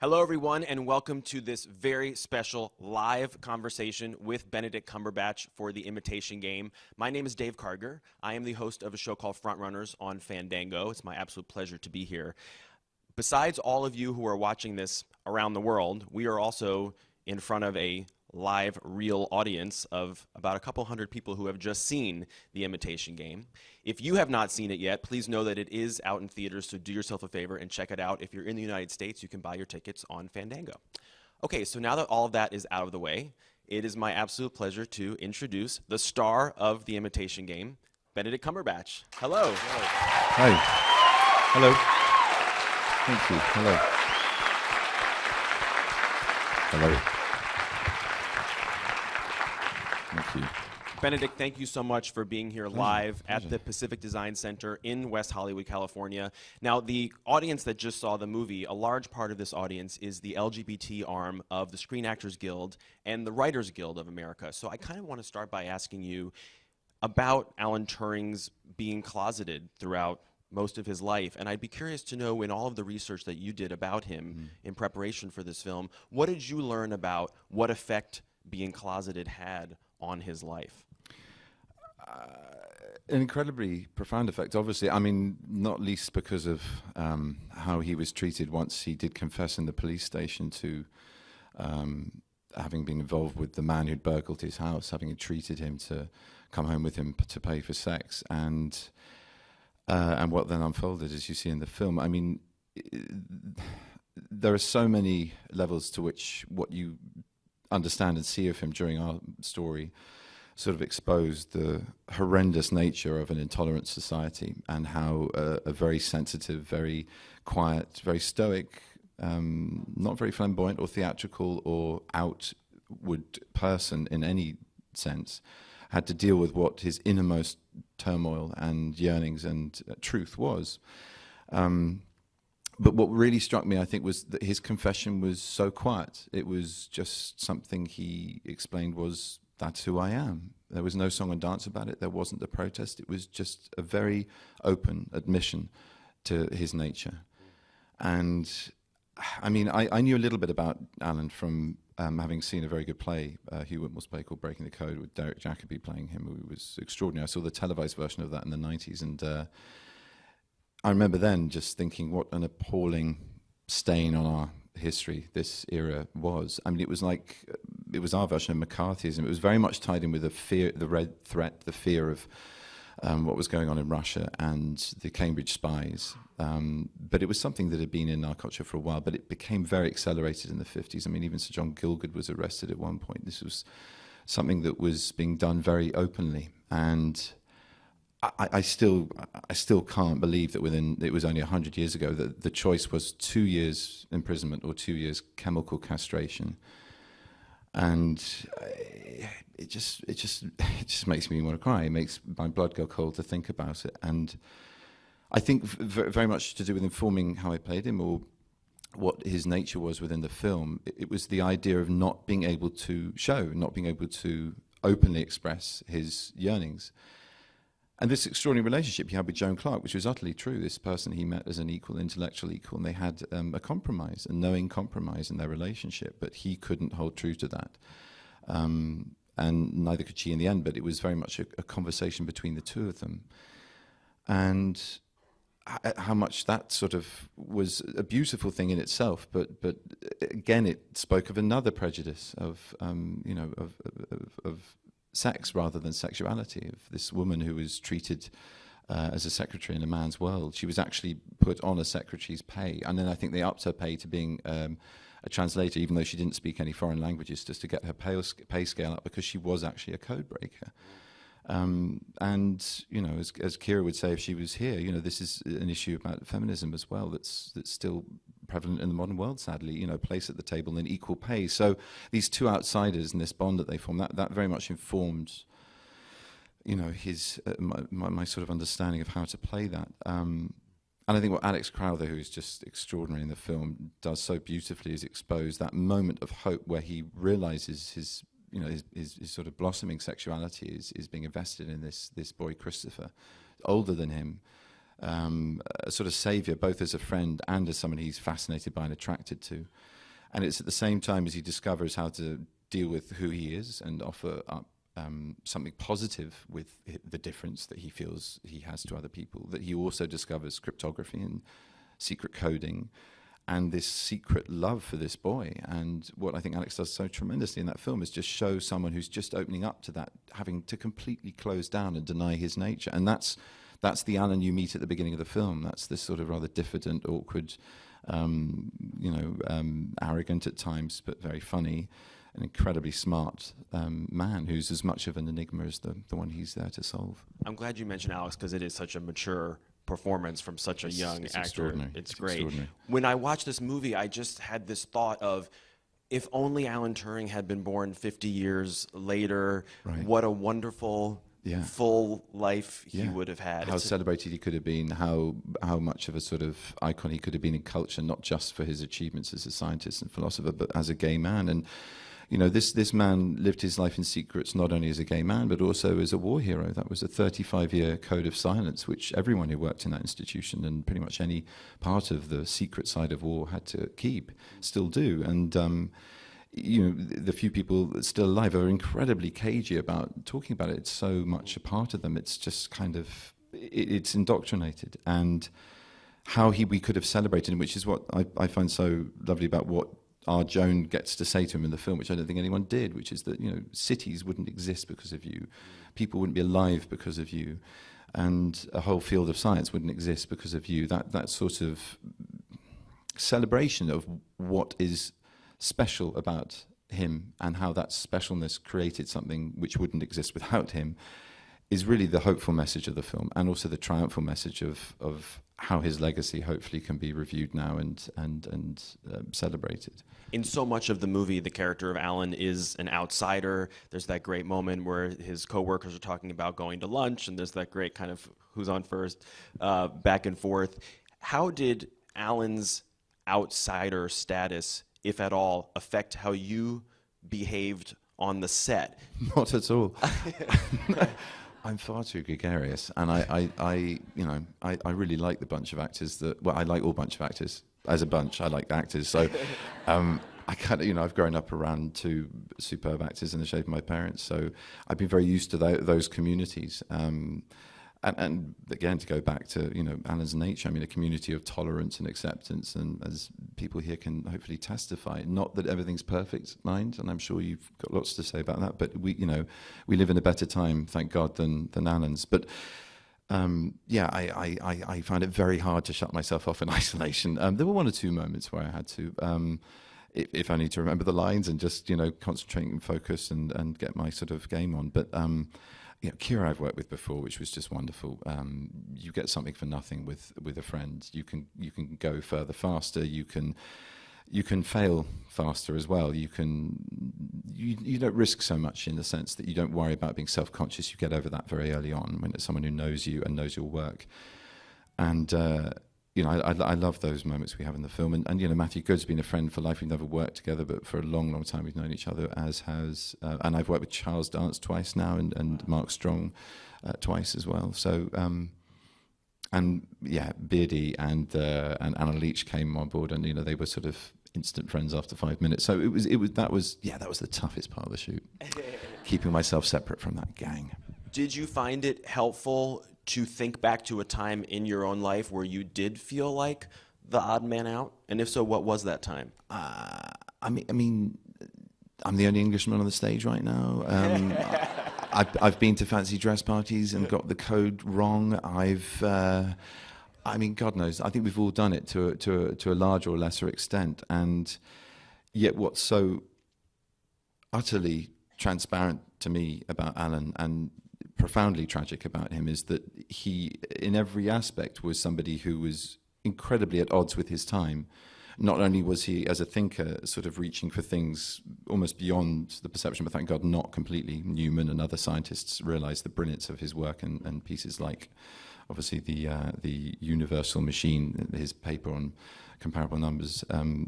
Hello, everyone, and welcome to this very special live conversation with Benedict Cumberbatch for the Imitation Game. My name is Dave Karger. I am the host of a show called Frontrunners on Fandango. It's my absolute pleasure to be here. Besides all of you who are watching this around the world, we are also in front of a live, real audience of about a couple hundred people who have just seen The Imitation Game. If you have not seen it yet, please know that it is out in theaters, so do yourself a favor and check it out. If you're in the United States, you can buy your tickets on Fandango. Okay, so now that all of that is out of the way, it is my absolute pleasure to introduce the star of The Imitation Game, Benedict Cumberbatch. Hello. Hi. Hello. Thank you. Hello. Hello. Thank you. Benedict, thank you so much for being here live at the Pacific Design Center in West Hollywood, California. Now, the audience that just saw the movie, a large part of this audience is the LGBT arm of the Screen Actors Guild and the Writers Guild of America. So I kind of want to start by asking you about Alan Turing's being closeted throughout most of his life. And I'd be curious to know, in all of the research that you did about him in preparation for this film, what did you learn about what effect being closeted had on his life? An incredibly profound effect, obviously. I mean, not least because of how he was treated once he did confess in the police station to having been involved with the man who'd burgled his house, having treated him to come home with him to pay for sex, and what then unfolded, as you see in the film. I mean, there are so many levels to which what you understand and see of him during our story sort of exposed the horrendous nature of an intolerant society, and how a very sensitive, very quiet, very stoic, not very flamboyant or theatrical or outward person in any sense had to deal with what his innermost turmoil and yearnings and truth was. But what really struck me, I think, was that his confession was so quiet. It was just something he explained was, that's who I am. There was no song and dance about it. There wasn't a protest. It was just a very open admission to his nature. And I mean, I knew a little bit about Alan from having seen a very good play, Hugh Whitmore's play called Breaking the Code, with Derek Jacobi playing him, who was extraordinary. I saw the televised version of that in the 90s, and I remember then just thinking what an appalling stain on our history this era was. I mean, it was like, it was our version of McCarthyism. It was very much tied in with the fear, the red threat, the fear of what was going on in Russia and the Cambridge spies. But it was something that had been in our culture for a while, but it became very accelerated in the 50s. I mean, even Sir John Gielgud was arrested at one point. This was something that was being done very openly. And I still can't believe that it was only 100 years ago that the choice was 2 years imprisonment or 2 years chemical castration. And it just makes me want to cry. It makes my blood go cold to think about it. And I think very much to do with informing how I played him, or what his nature was within the film. It was the idea of not being able to show, not being able to openly express his yearnings. And this extraordinary relationship he had with Joan Clark, which was utterly true, this person he met as an equal, intellectual equal, and they had a compromise, a knowing compromise in their relationship, but he couldn't hold true to that. And neither could she in the end, but it was very much a conversation between the two of them. And how much that sort of was a beautiful thing in itself, but again, it spoke of another prejudice of sex rather than sexuality, of this woman who was treated as a secretary in a man's world. She was actually put on a secretary's pay, and then I think they upped her pay to being a translator, even though she didn't speak any foreign languages, just to get her pay scale up, because she was actually a code breaker. And you know, as Kira would say if she was here, you know, this is an issue about feminism as well that's still prevalent in the modern world, sadly. You know, place at the table and equal pay. So these two outsiders and this bond that they form, that very much informed, you know, his my sort of understanding of how to play that. And I think what Alex Crowther, who is just extraordinary in the film, does so beautifully is expose that moment of hope where he realizes his sort of blossoming sexuality is being invested in this boy Christopher, older than him, a sort of savior, both as a friend and as someone he's fascinated by and attracted to. And it's at the same time as he discovers how to deal with who he is and offer up something positive with the difference that he feels he has to other people, that he also discovers cryptography and secret coding and this secret love for this boy. And what I think Alex does so tremendously in that film is just show someone who's just opening up to that, having to completely close down and deny his nature. And that's the Alan you meet at the beginning of the film. That's this sort of rather diffident, awkward, arrogant at times, but very funny, an incredibly smart man who's as much of an enigma as the one he's there to solve. I'm glad you mentioned Alex because it is such a mature performance from such a young actor. Extraordinary. It's great. When I watched this movie, I just had this thought of, if only Alan Turing had been born 50 years later, what a wonderful, full life he would have had. How celebrated he could have been, how much of a sort of icon he could have been in culture, not just for his achievements as a scientist and philosopher, but as a gay man. And you know, this man lived his life in secrets, not only as a gay man, but also as a war hero. That was a 35-year code of silence, which everyone who worked in that institution and pretty much any part of the secret side of war had to keep, still do. And, you know, the few people that are still alive are incredibly cagey about talking about it. It's so much a part of them. It's just kind of, it's indoctrinated. And how we could have celebrated him, which is what I find so lovely about what our Joan gets to say to him in the film, which I don't think anyone did, which is that, you know, cities wouldn't exist because of you, people wouldn't be alive because of you, and a whole field of science wouldn't exist because of you. That sort of celebration of what is special about him and how that specialness created something which wouldn't exist without him is really the hopeful message of the film, and also the triumphal message of how his legacy hopefully can be reviewed now and celebrated. In so much of the movie, the character of Alan is an outsider. There's that great moment where his coworkers are talking about going to lunch, and there's that great kind of who's on first, back and forth. How did Alan's outsider status, if at all, affect how you behaved on the set? Not at all. I'm far too gregarious, and I really like the bunch of actors that. Well, I like all bunch of actors as a bunch. I like actors, so I kind of, I've grown up around two superb actors in the shape of my parents, so I've been very used to those communities. And again, to go back to Alan's nature, I mean, a community of tolerance and acceptance, and as people here can hopefully testify, not that everything's perfect, mind, and I'm sure you've got lots to say about that, but we live in a better time, thank God, than Alan's. But I find it very hard to shut myself off in isolation. There were one or two moments where I had to, if I need to remember the lines and just concentrate and focus and get my sort of game on, but. Kira I've worked with before, which was just wonderful. You get something for nothing with a friend. You can go further faster. You can fail faster as well. You don't risk so much in the sense that you don't worry about being self-conscious. You get over that very early on when it's someone who knows you and knows your work. And I love those moments we have in the film. And Matthew Good's been a friend for life. We've never worked together, but for a long, long time we've known each other, as has... and I've worked with Charles Dance twice now and Mark Strong twice as well. So, Beardy and Anna Leach came on board, and they were sort of instant friends after 5 minutes. So that was the toughest part of the shoot, keeping myself separate from that gang. Did you find it helpful to think back to a time in your own life where you did feel like the odd man out? And if so, what was that time? I mean, I'm the only Englishman on the stage right now. I've been to fancy dress parties and got the code wrong. God knows. I think we've all done it to a larger or lesser extent. And yet what's so utterly transparent to me about Alan and profoundly tragic about him is that he, in every aspect, was somebody who was incredibly at odds with his time. Not only was he, as a thinker, sort of reaching for things almost beyond the perception, but thank God not completely. Newman and other scientists realized the brilliance of his work, and pieces like, obviously, the universal machine, his paper on comparable numbers,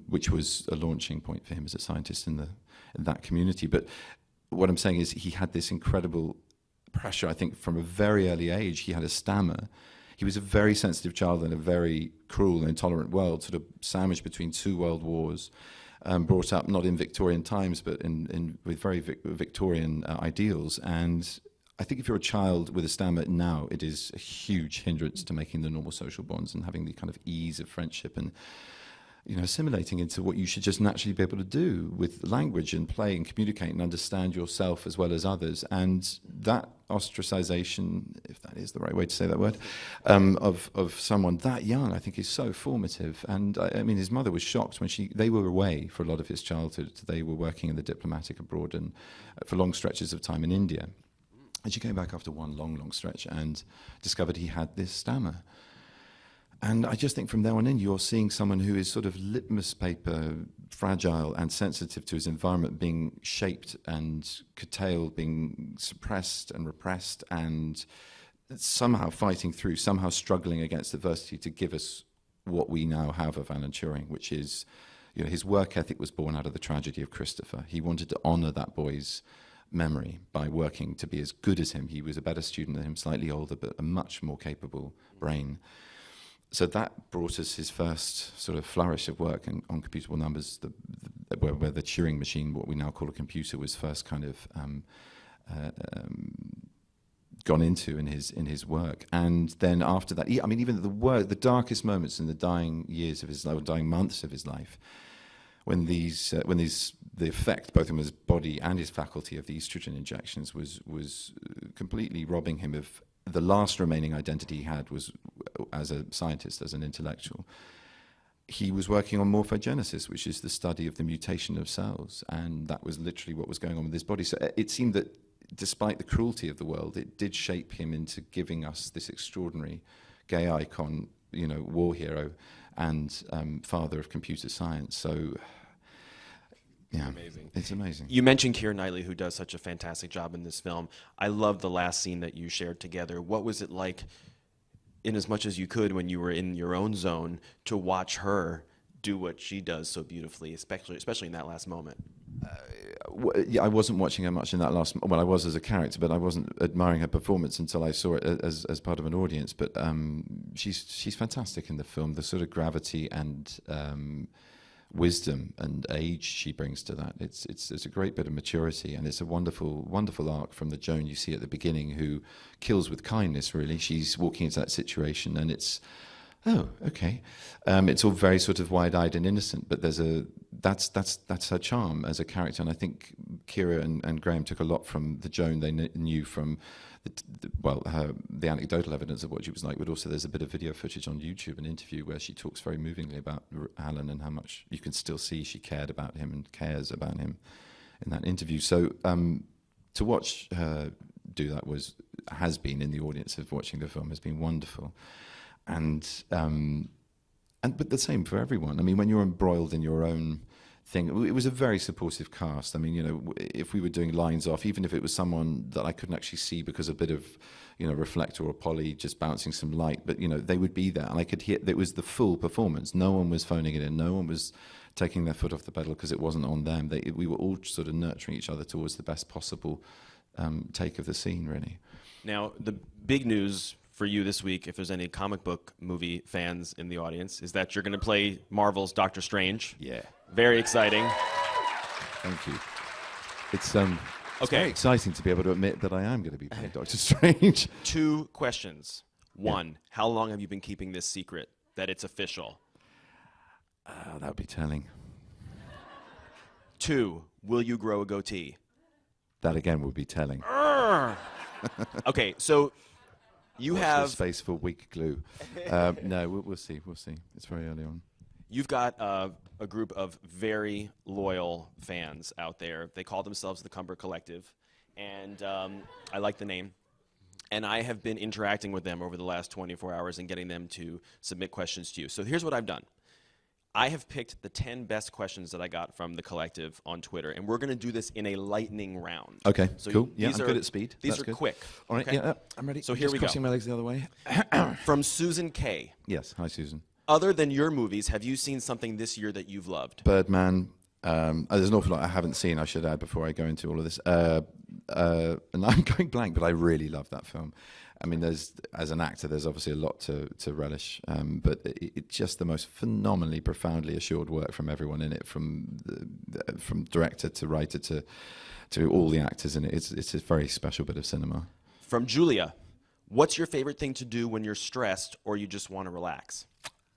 which was a launching point for him as a scientist in that community. But what I'm saying is he had this incredible pressure. I think from a very early age he had a stammer. he was a very sensitive child in a very cruel and intolerant world, sort of sandwiched between two world wars, brought up not in Victorian times, but with very Victorian ideals. And I think if you're a child with a stammer now, it is a huge hindrance to making the normal social bonds and having the kind of ease of friendship and, assimilating into what you should just naturally be able to do with language and play and communicate and understand yourself as well as others. And that ostracization, if that is the right way to say that word, of someone that young, I think is so formative. And I mean, his mother was shocked when they were away for a lot of his childhood. They were working in the diplomatic abroad and for long stretches of time in India. And she came back after one long stretch and discovered he had this stammer. And I just think from there on in, you're seeing someone who is sort of litmus paper, fragile and sensitive to his environment being shaped and curtailed, being suppressed and repressed, and somehow fighting through, somehow struggling against adversity to give us what we now have of Alan Turing, which is, his work ethic was born out of the tragedy of Christopher. He wanted to honor that boy's memory by working to be as good as him. He was a better student than him, slightly older, but a much more capable brain. So that brought us his first sort of flourish of work on computable numbers, where the Turing machine, what we now call a computer, was first kind of gone into in his work. And then after that, even the darkest moments in the dying years of his life, or dying months of his life, when the effect, both in his body and his faculty, of the estrogen injections was completely robbing him of the last remaining identity he had, was as a scientist, as an intellectual. He was working on morphogenesis, which is the study of the mutation of cells, and that was literally what was going on with his body. So it seemed that despite the cruelty of the world, it did shape him into giving us this extraordinary gay icon, war hero, and father of computer science. So yeah, amazing. It's amazing. You mentioned Keira Knightley, who does such a fantastic job in this film. I love the last scene that you shared together. What was it like, in as much as you could when you were in your own zone, to watch her do what she does so beautifully, especially in that last moment? I wasn't watching her much in that last. Well, I was as a character, but I wasn't admiring her performance until I saw it as part of an audience. But she's fantastic in the film. The sort of gravity and wisdom and age she brings to that. It's a great bit of maturity, and it's a wonderful arc from the Joan you see at the beginning, who kills with kindness. Really, she's walking into that situation, and it's. Oh, okay. It's all very sort of wide-eyed and innocent, but that's her charm as a character. And I think Keira and Graham took a lot from the Joan they knew from the anecdotal evidence of what she was like, but also there's a bit of video footage on YouTube, an interview where she talks very movingly about Alan and how much you can still see she cared about him and cares about him in that interview. So to watch her do that has been in the audience of watching the film has been wonderful. But the same for everyone. I mean, when you're embroiled in your own thing, it was a very supportive cast. I mean, if we were doing lines off, even if it was someone that I couldn't actually see because a bit of, reflector or poly just bouncing some light, but they would be there, and I could hear it was the full performance. No one was phoning it in. No one was taking their foot off the pedal because it wasn't on them. We were all sort of nurturing each other towards the best possible take of the scene, really. Now, the big news for you this week, if there's any comic book movie fans in the audience, is that you're going to play Marvel's Doctor Strange. Yeah. Very exciting. Thank you. It's very exciting to be able to admit that I am going to be playing Doctor Strange. 2 questions. 1, how long have you been keeping this secret, that it's official? That would be telling. 2, will you grow a goatee? That again would be telling. Okay, so you Watch have this space for weak glue. No, we'll see. We'll see. It's very early on. You've got a group of very loyal fans out there. They call themselves the Cumber Collective, and I like the name. And I have been interacting with them over the last 24 hours and getting them to submit questions to you. So here's what I've done. I have picked the 10 best questions that I got from the collective on Twitter, and we're going to do this in a lightning round. Okay, so cool. Yeah, I'm good at speed. These That's are good. quick. All right, okay? yeah, I'm ready. So here Just we go. crossing my legs the other way. From Susan K. Yes, hi, Susan. Other than your movies, have you seen something this year that you've loved? Birdman. There's an awful lot I haven't seen, I should add, before I go into all of this. And I'm going blank, but I really love that film. I mean, as an actor, there's obviously a lot to relish, but it's just the most phenomenally, profoundly assured work from everyone in it, from director to writer to all the actors in it. It's a very special bit of cinema. From Julia, what's your favorite thing to do when you're stressed or you just want to relax?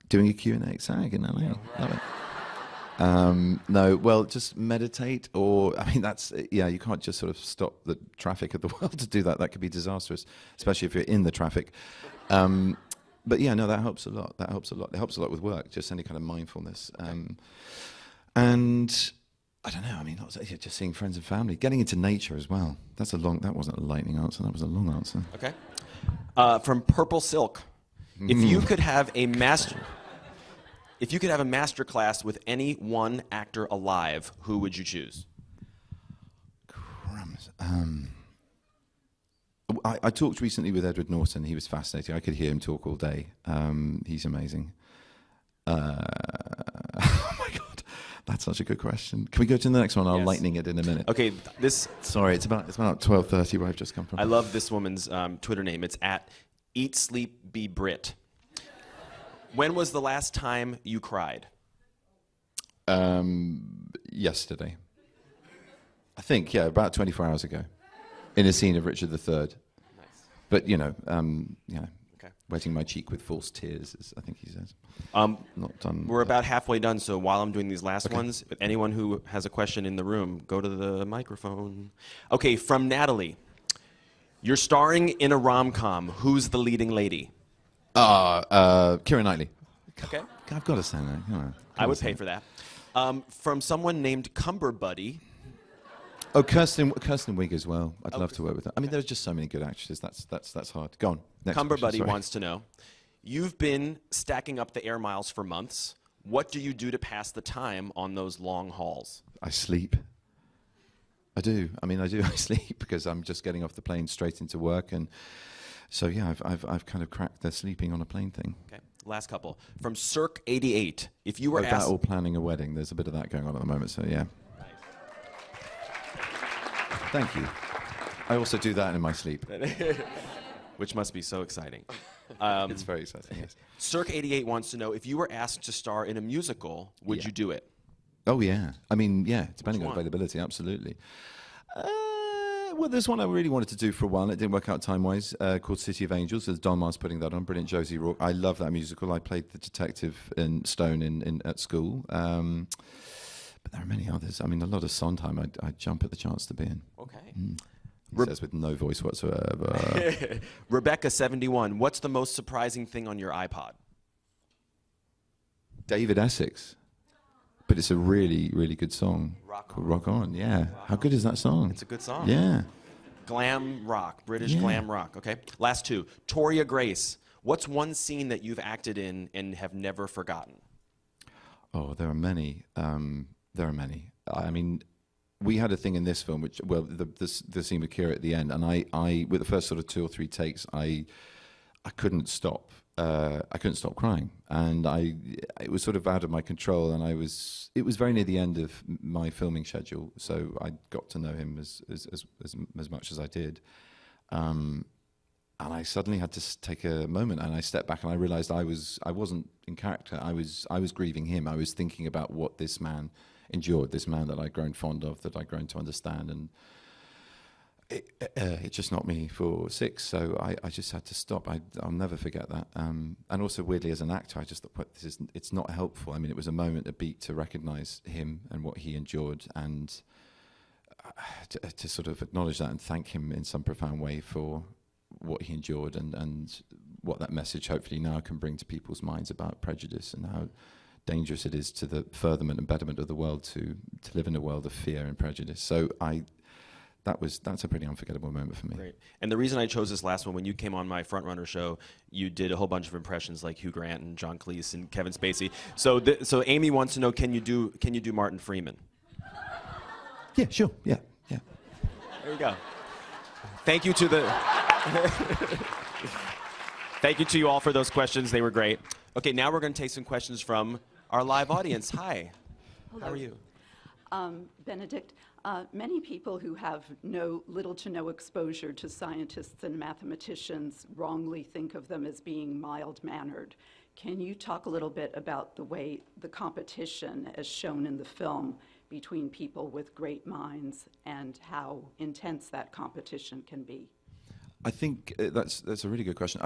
Doing a Q&A at SAG in LA. Love it. No, well, just meditate, or, I mean, you can't just sort of stop the traffic of the world to do that. That could be disastrous, especially if you're in the traffic. But yeah, no, that helps a lot. It helps a lot with work, just any kind of mindfulness. And I don't know, I mean, just seeing friends and family, getting into nature as well. That wasn't a lightning answer, that was a long answer. Okay. From Purple Silk, if you could have a master class with any one actor alive, who would you choose? Crumbs. I talked recently with Edward Norton. He was fascinating. I could hear him talk all day. He's amazing. Oh my God, that's such a good question. Can we go to the next one? I'll lightning it in a minute. Okay, Sorry, it's about 12:30 where I've just come from. I love this woman's Twitter name. It's @EatSleepBeBrit. When was the last time you cried? Yesterday. I think, yeah, about 24 hours ago, in a scene of Richard III. Nice. But, okay. Wetting my cheek with false tears, as I think he says. Not done. We're about halfway done, so while I'm doing these last ones, if anyone who has a question in the room, go to the microphone. Okay, from Natalie. You're starring in a rom-com. Who's the leading lady? Keira Knightley. Okay. I've got to say that. Come on. I would pay for that. From someone named Cumberbuddy. Oh, Kirsten Wiig as well. I'd love to work with her. I mean, there's just so many good actresses. That's hard. Go on. Next Cumberbuddy wants to know, you've been stacking up the air miles for months. What do you do to pass the time on those long hauls? I sleep. I do. I mean, I sleep because I'm just getting off the plane straight into work, and so yeah, I've kind of cracked the sleeping on a plane thing. Okay. Last couple. From Cirque88, if you were asked... that or planning a wedding. There's a bit of that going on at the moment, so yeah. Nice. Thank you. I also do that in my sleep. Which must be so exciting. It's very exciting, yes. Cirque88 wants to know, if you were asked to star in a musical, would you do it? Oh, yeah. I mean, yeah, depending on availability, absolutely. Well, there's one I really wanted to do for a while, and it didn't work out time-wise, called City of Angels. There's Don Mars putting that on. Brilliant Josie Rourke. I love that musical. I played the detective in Stone at school. But there are many others. I mean, a lot of Sondheim I'd jump at the chance to be in. Okay. He says with no voice whatsoever. Rebecca71, what's the most surprising thing on your iPod? David Essex. But it's a really, really good song called Rock On. Yeah. Wow. How good is that song? It's a good song. Yeah. Glam rock, British glam rock. Okay. Last two. Toria Grace, what's one scene that you've acted in and have never forgotten? Oh, there are many. I mean, we had a thing in this film, which, well, the scene with Keira at the end, and I with the first sort of 2 or 3 takes, I couldn't stop. I couldn't stop crying, and it was sort of out of my control, and it was very near the end of my filming schedule, so I got to know him as much as I did, and I suddenly had to take a moment, and I stepped back, and I realized I wasn't in character. I was grieving him. I was thinking about what this man endured, this man that I'd grown fond of, that I'd grown to understand, and it just knocked me for 6, so I just had to stop. I'll never forget that. And also, weirdly, as an actor, I just thought, it's not helpful. I mean, it was a moment, a beat to recognise him and what he endured, and to sort of acknowledge that and thank him in some profound way for what he endured, and what that message hopefully now can bring to people's minds about prejudice and how dangerous it is to the furtherment and betterment of the world to live in a world of fear and prejudice. So that's a pretty unforgettable moment for me. Great. And the reason I chose this last one, when you came on my Frontrunner show, you did a whole bunch of impressions like Hugh Grant and John Cleese and Kevin Spacey. So Amy wants to know, can you do Martin Freeman? Yeah, sure. Yeah. There you go. Thank you to Thank you to you all for those questions. They were great. Okay, now we're going to take some questions from our live audience. Hi. Hello. How are you? Benedict, many people who have little to no exposure to scientists and mathematicians wrongly think of them as being mild-mannered. Can you talk a little bit about the way the competition, as shown in the film, between people with great minds and how intense that competition can be? I think that's a really good question.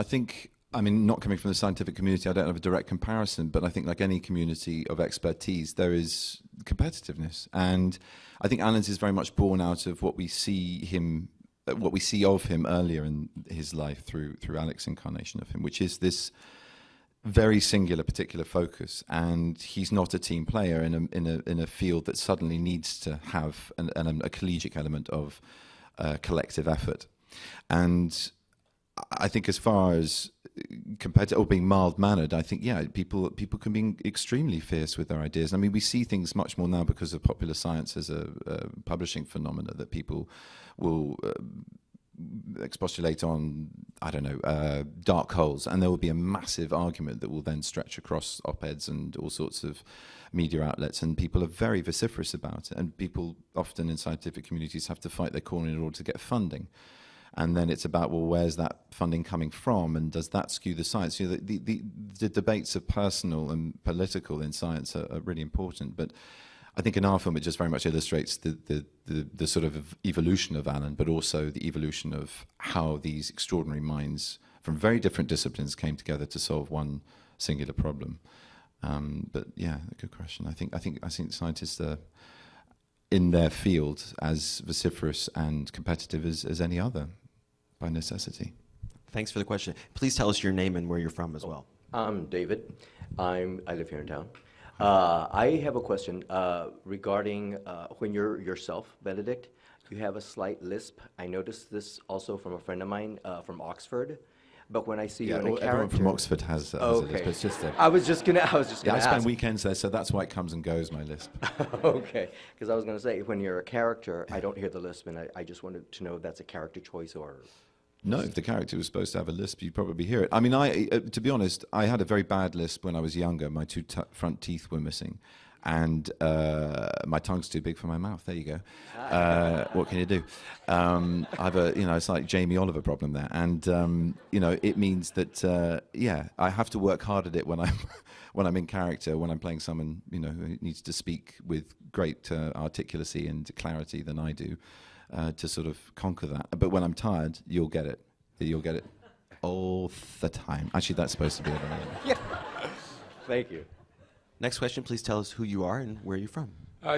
I mean, not coming from the scientific community, I don't have a direct comparison, but I think like any community of expertise, there is competitiveness. And I think Alan's is very much born out of what we see of him earlier in his life through Alec's incarnation of him, which is this very singular, particular focus. And he's not a team player in a field that suddenly needs to have a collegiate element of collective effort. And I think as far as competitive or being mild-mannered, I think, people can be extremely fierce with their ideas. I mean, we see things much more now because of popular science as a publishing phenomena that people will expostulate on, I don't know, dark holes, and there will be a massive argument that will then stretch across op-eds and all sorts of media outlets, and people are very vociferous about it, and people often in scientific communities have to fight their corner in order to get funding. And then it's about, well, where's that funding coming from, and does that skew the science? You know, the debates of personal and political in science are really important. But I think in our film it just very much illustrates the sort of evolution of Alan, but also the evolution of how these extraordinary minds from very different disciplines came together to solve one singular problem. But yeah, a good question. I think scientists are in their field as vociferous and competitive as any other, by necessity. Thanks for the question. Please tell us your name and where you're from as well. I'm David. I live here in town. I have a question regarding when you're yourself, Benedict, you have a slight lisp. I noticed this also from a friend of mine from Oxford. But when I see you in a character, everyone from Oxford has a lisp. It's just I was just gonna I ask. spend weekends there, so that's why it comes and goes, my lisp. Okay, because I was gonna say, when you're a character, I don't hear the lisp, and I just wanted to know if that's a character choice or. No, if the character was supposed to have a lisp, you'd probably hear it. I mean, to be honest, I had a very bad lisp when I was younger. My two front teeth were missing, and my tongue's too big for my mouth. There you go. What can you do? I have it's like Jamie Oliver problem there, and it means that I have to work hard at it when I'm in character, when I'm playing someone who needs to speak with great articulacy and clarity than I do. To sort of conquer that. But when I'm tired, you'll get it. You'll get it all the time. Actually, that's supposed to be it. Yeah. Thank you. Next question, please tell us who you are and where you're from.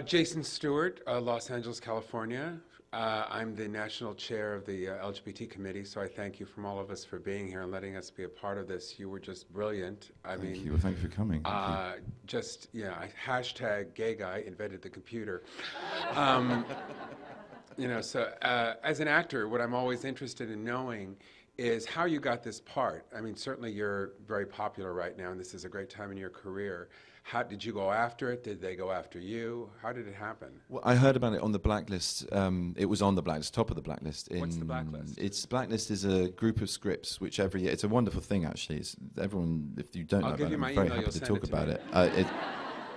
Jason Stewart, Los Angeles, California. I'm the national chair of the LGBT committee, so I thank you from all of us for being here and letting us be a part of this. You were just brilliant. Thank you. Well, thank you for coming. Hashtag gay guy invented the computer. So as an actor, what I'm always interested in knowing is how you got this part. I mean, certainly you're very popular right now, and this is a great time in your career. How did you go after it? Did they go after you? How did it happen? Well, I heard about it on the Blacklist. It was on the Blacklist, top of the Blacklist. What's the Blacklist? Blacklist is a group of scripts which every year, it's a wonderful thing actually. It's everyone, if you don't know about it, I'm very happy to talk about it.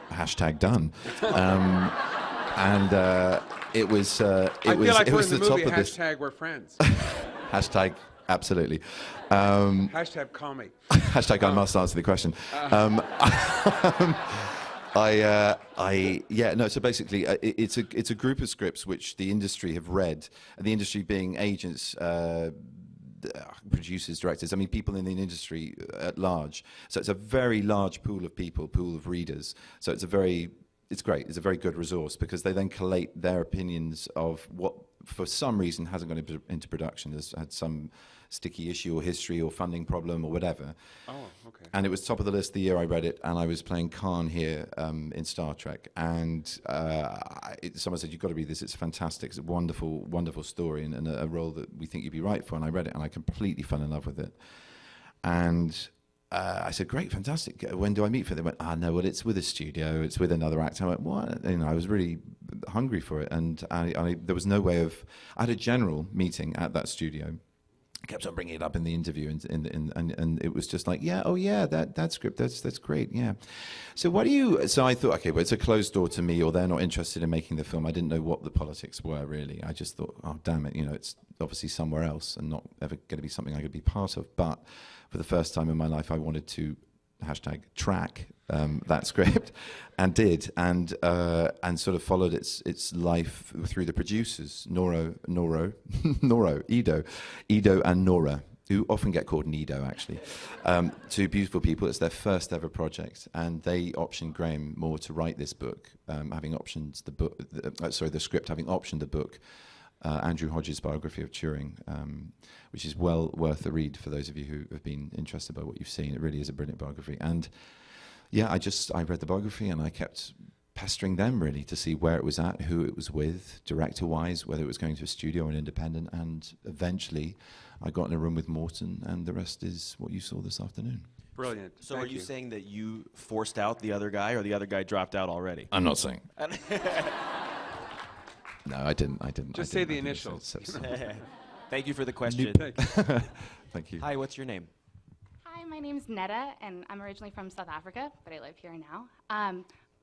Hashtag done. And it was I feel like it we're was in the the movie, top of this. hashtag we're friends. Hashtag absolutely. Hashtag call me. Hashtag I must answer the question. So basically, it's a group of scripts which the industry have read, and the industry being agents, producers, directors. I mean, people in the industry at large. So it's a very large pool of people, pool of readers. So it's great. It's a very good resource because they then collate their opinions of what, for some reason, hasn't gone into production, has had some sticky issue or history or funding problem or whatever. Oh, okay. And it was top of the list the year I read it, and I was playing Khan here in Star Trek. And someone said, you've got to read this. It's fantastic. It's a wonderful, wonderful story and a role that we think you'd be right for. And I read it, and I completely fell in love with it. And I said, great, fantastic. When do I meet for it? They went, no, well, it's with a studio. It's with another actor. I went, what? I was really hungry for it. And there was no way of... I had a general meeting at that studio. kept on bringing it up in the interview, and it was just like, yeah, oh yeah, that script, that's great, yeah. So what do you? So I thought, okay, well, it's a closed door to me, or they're not interested in making the film. I didn't know what the politics were really. I just thought, oh damn it, it's obviously somewhere else and not ever going to be something I could be part of. But for the first time in my life, I wanted to #track that script, and did, and sort of followed its life through the producers, Ido and Nora, who often get called Nido actually. Two beautiful people. It's their first ever project, and they optioned Graham Moore to write this book, having optioned the script, having optioned the book. Andrew Hodges' biography of Turing, which is well worth a read for those of you who have been interested by what you've seen. It really is a brilliant biography. And yeah, I read the biography and I kept pestering them really to see where it was at, who it was with, director-wise, whether it was going to a studio or an independent. And eventually I got in a room with Morton, and the rest is what you saw this afternoon. Brilliant. So Thank are you saying that you forced out the other guy, or the other guy dropped out already? I'm not saying. No, I didn't. Just say the initials. Thank you for the question. Thank you. Hi, what's your name? Hi, my name's Netta, and I'm originally from South Africa, but I live here now.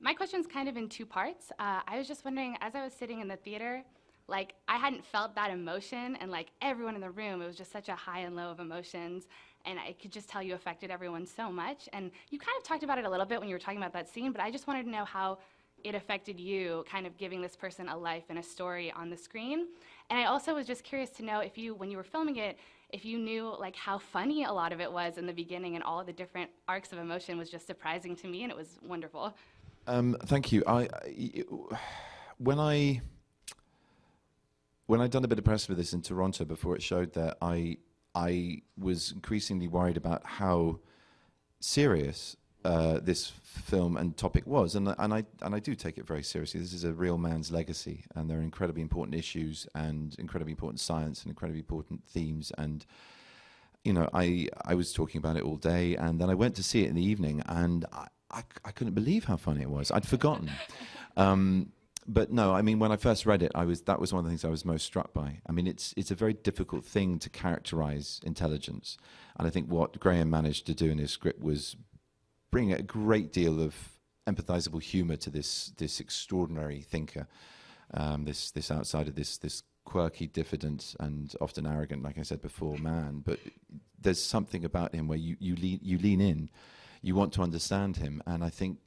My question's kind of in two parts. I was just wondering, as I was sitting in the theater, like, I hadn't felt that emotion, and like everyone in the room, it was just such a high and low of emotions, and I could just tell you affected everyone so much. And you kind of talked about it a little bit when you were talking about that scene, but I just wanted to know how it affected you, kind of giving this person a life and a story on the screen. And I also was just curious to know if you, when you were filming it, if you knew like how funny a lot of it was in the beginning, and all of the different arcs of emotion was just surprising to me, and it was wonderful. Thank you. When I'd done a bit of press for this in Toronto before it showed there, I was increasingly worried about how serious this film and topic was, and I do take it very seriously. This is a real man's legacy, and there are incredibly important issues and incredibly important science and incredibly important themes. And I was talking about it all day, and then I went to see it in the evening, and I couldn't believe how funny it was. I'd forgotten. But no, I mean, when I first read it, that was one of the things I was most struck by. I mean, it's a very difficult thing to characterize intelligence, and I think what Graham managed to do in his script was bring a great deal of empathizable humor to this extraordinary thinker, this outsider, this quirky, diffident, and often arrogant, like I said before, man. But there's something about him where you lean in, you want to understand him, and I think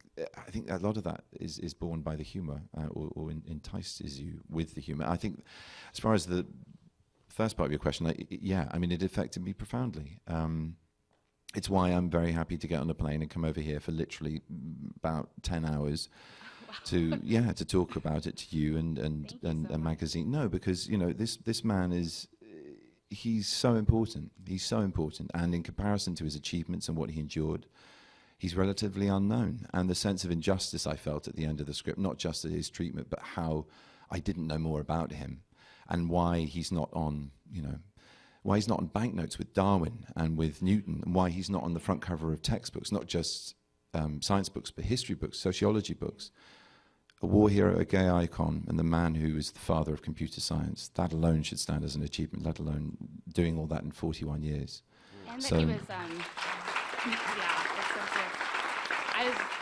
a lot of that is born by the humor, or entices you with the humor. I think, as far as the first part of your question, I mean, it affected me profoundly. It's why I'm very happy to get on a plane and come over here for literally about 10 hours to talk about it to you and a magazine. No, because this man he's so important. He's so important, and in comparison to his achievements and what he endured, he's relatively unknown. And the sense of injustice I felt at the end of the script, not just at his treatment, but how I didn't know more about him, and why he's not on why he's not on banknotes with Darwin and with Newton, and why he's not on the front cover of textbooks, not just science books, but history books, sociology books. A war hero, a gay icon, and the man who is the father of computer science. That alone should stand as an achievement, let alone doing all that in 41 years. And that he was, yeah, it's so true.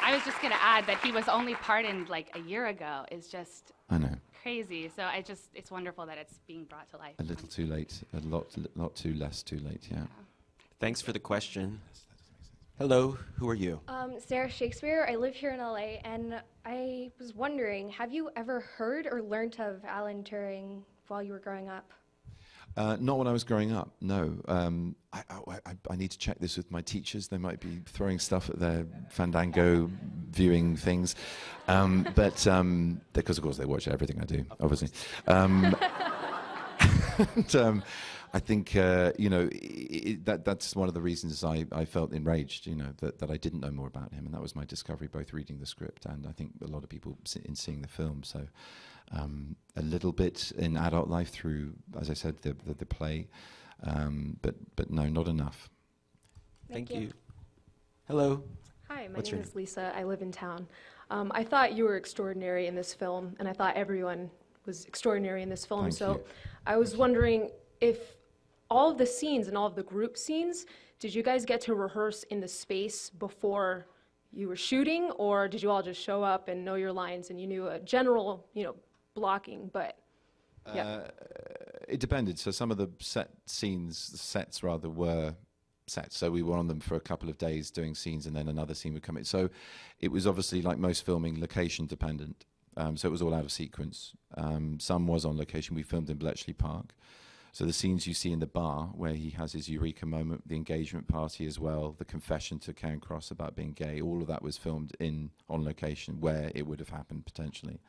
I was just going to add that he was only pardoned like a year ago. Is just I know. Crazy. So it's wonderful that it's being brought to life. A little too late, a lot too less too late, yeah. Thanks for the question. Hello, who are you? Sarah Shakespeare. I live here in LA, and I was wondering, have you ever heard or learned of Alan Turing while you were growing up? Not when I was growing up, no. I need to check this with my teachers. They might be throwing stuff at their Fandango viewing things. Because, of course, they watch everything I do, obviously. And, I think, that's one of the reasons I felt enraged, that I didn't know more about him. And that was my discovery, both reading the script and I think a lot of people in seeing the film. So a little bit in adult life through, as I said, the play, but no, not enough. Thank you. Hello. Hi, my What's name your is Lisa. I live in town. I thought you were extraordinary in this film, and I thought everyone was extraordinary in this film. Thank so you. I was wondering if all of the scenes and all of the group scenes, did you guys get to rehearse in the space before you were shooting, or did you all just show up and know your lines and you knew a general, blocking, but yeah. It depended. So some of the sets rather, were sets. So we were on them for a couple of days doing scenes, and then another scene would come in. So it was obviously, like most filming, location dependent. So it was all out of sequence. Some was on location. We filmed in Bletchley Park. So the scenes you see in the bar where he has his eureka moment, the engagement party as well, the confession to Karen Cross about being gay, all of that was filmed on location where it would have happened potentially,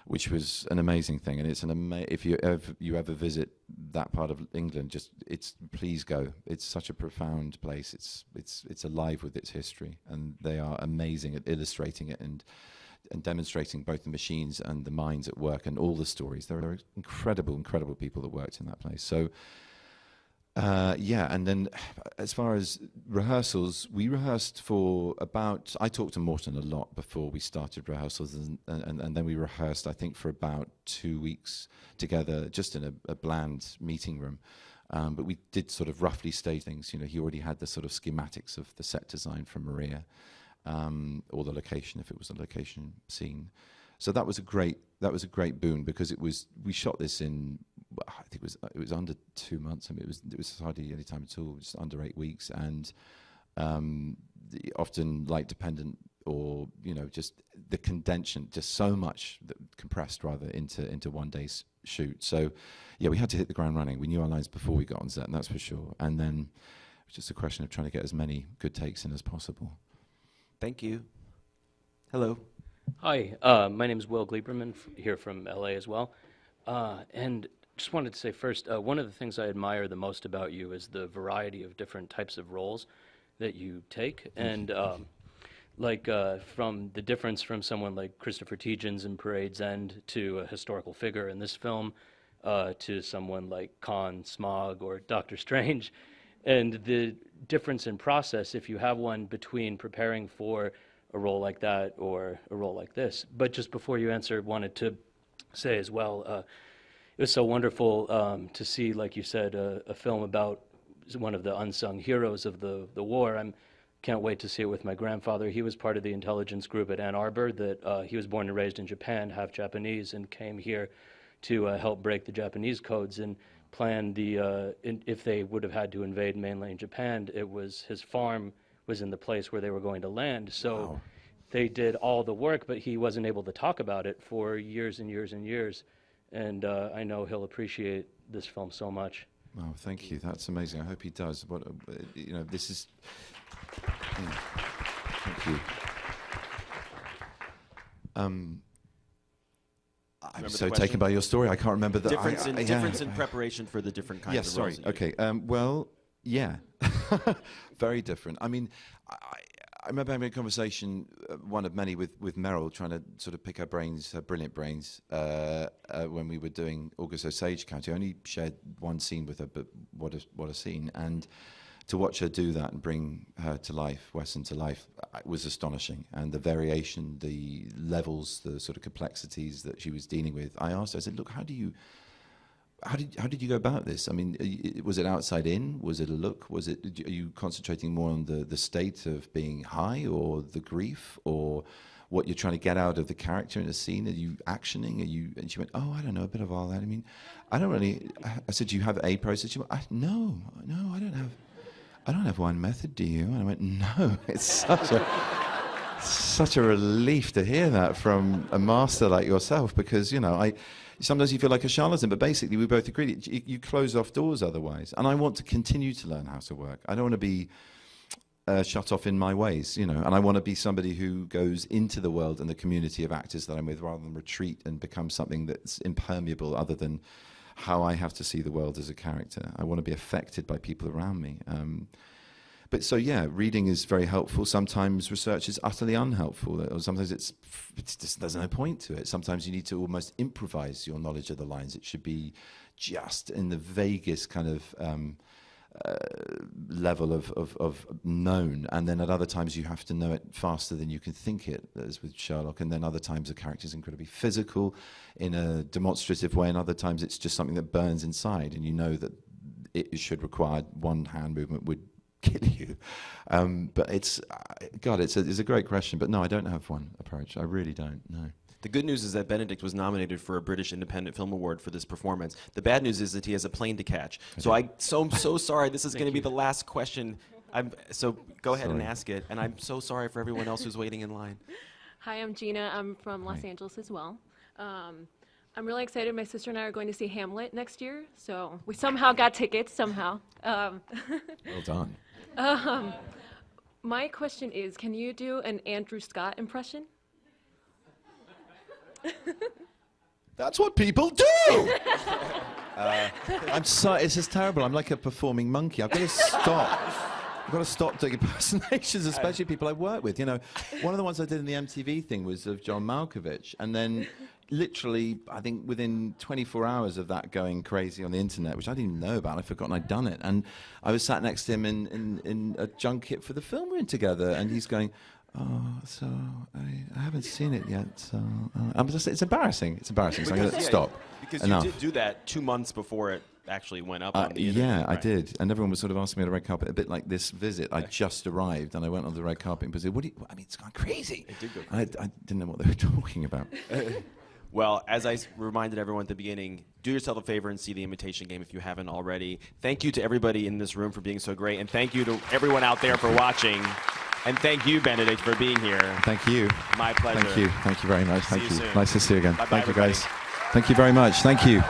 which was an amazing thing. And it's if you ever visit that part of England, please go. It's such a profound place. It's alive with its history, and they are amazing at illustrating it and demonstrating both the machines and the minds at work and all the stories. There are incredible people that worked in that place. So, and then as far as rehearsals, we rehearsed for I talked to Morton a lot before we started rehearsals, and then we rehearsed, I think, for about 2 weeks together, just in a bland meeting room. But we did sort of roughly stage things. He already had the sort of schematics of the set design from Maria. Or the location, if it was a location scene. So that was a great boon, because we shot this in, I think it was under 2 months. I mean, it was hardly any time at all, just under 8 weeks, and often light dependent, or just the condension, just so much compressed rather into one day's shoot. So yeah, we had to hit the ground running. We knew our lines before we got on set, and that's for sure. And then it was just a question of trying to get as many good takes in as possible. Thank you. Hello. Hi, my name is Will Gleiberman, here from LA as well. And just wanted to say first, one of the things I admire the most about you is the variety of different types of roles that you take. And from the difference from someone like Christopher Tietjens in Parade's End to a historical figure in this film, to someone like Khan, Smog, or Doctor Strange. And the difference in process, if you have one, between preparing for a role like that or a role like this. But just before you answer, wanted to say as well, it was so wonderful to see, like you said, a film about one of the unsung heroes of the war. Can't wait to see it with my grandfather. He was part of the intelligence group at Ann Arbor. He was born and raised in Japan, half Japanese, and came here to help break the Japanese codes and plan if they would have had to invade mainland Japan, his farm was in the place where they were going to land. So wow. They did all the work, but he wasn't able to talk about it for years and years and years. And I know he'll appreciate this film so much. Oh, thank you. That's amazing. I hope he does. This is. Thank you. I'm so taken by your story. I can't remember the difference in preparation for the different kinds of roles. Yes, sorry. Okay. Well, yeah, very different. I mean, I remember having a conversation, one of many, with Meryl, trying to sort of pick her brilliant brains, when we were doing August Osage County. I only shared one scene with her, but what a scene! And to watch her do that and bring her to life, Wesson to life, was astonishing. And the variation, the levels, the sort of complexities that she was dealing with. I asked her, I said, look, how did you go about this? I mean, was it outside in? Was it a look? Are you concentrating more on the state of being high, or the grief, or what you're trying to get out of the character in a scene? Are you actioning? And she went, oh, I don't know, a bit of all that. I mean, I don't really. I said, do you have a process? She went, no, I don't have one method, do you? And I went, no. It's such a relief to hear that from a master like yourself, because sometimes you feel like a charlatan, but basically we both agreed you close off doors otherwise. And I want to continue to learn how to work. I don't want to be shut off in my ways, and I want to be somebody who goes into the world and the community of actors that I'm with, rather than retreat and become something that's impermeable other than how I have to see the world as a character. I want to be affected by people around me. But so, yeah, reading is very helpful. Sometimes research is utterly unhelpful. Or sometimes it's just, there's no point to it. Sometimes you need to almost improvise your knowledge of the lines. It should be just in the vaguest kind of level of known. And then at other times you have to know it faster than you can think it, as with Sherlock. And then other times the character's incredibly physical in a demonstrative way. And other times it's just something that burns inside. And you know that it should require one hand movement would kill you. But it's a great question. But no, I don't have one approach. I really don't. No. The good news is that Benedict was nominated for a British Independent Film Award for this performance. The bad news is that he has a plane to catch. So I'm so sorry. This is going to be the last question. So go ahead and ask it. And I'm so sorry for everyone else who's waiting in line. Hi, I'm Gina. I'm from Los Angeles as well. I'm really excited. My sister and I are going to see Hamlet next year. So we somehow got tickets, somehow. Well done. My question is, can you do an Andrew Scott impression? That's what people do! I'm sorry, it's just terrible. I'm like a performing monkey. I've got to stop. I've got to stop doing impersonations, especially people I work with. You know, one of the ones I did in the MTV thing was of John Malkovich, and then literally, I think within 24 hours of that going crazy on the internet, which I didn't even know about, I'd forgotten I'd done it, and I was sat next to him in a junket for the film we're in together, and he's going, "Oh, so I haven't seen it yet, so..." it's embarrassing. It's embarrassing, so I'm going to stop. Because Enough. you did do that 2 months before it actually went up on the internet. Yeah, I right? did. And everyone was sort of asking me on the red carpet, a bit like this visit. I just arrived, and I went on the red carpet and said, I mean, it's gone crazy. It did go I didn't know what they were talking about. Well, as I reminded everyone at the beginning, do yourself a favor and see the Imitation Game if you haven't already. Thank you to everybody in this room for being so great, and thank you to everyone out there for watching. And thank you, Benedict, for being here. Thank you. My pleasure. Thank you. Thank you very much. See Thank you you. soon. Nice to see you again. Bye-bye, Thank you, everybody. guys. Thank you very much. Thank you.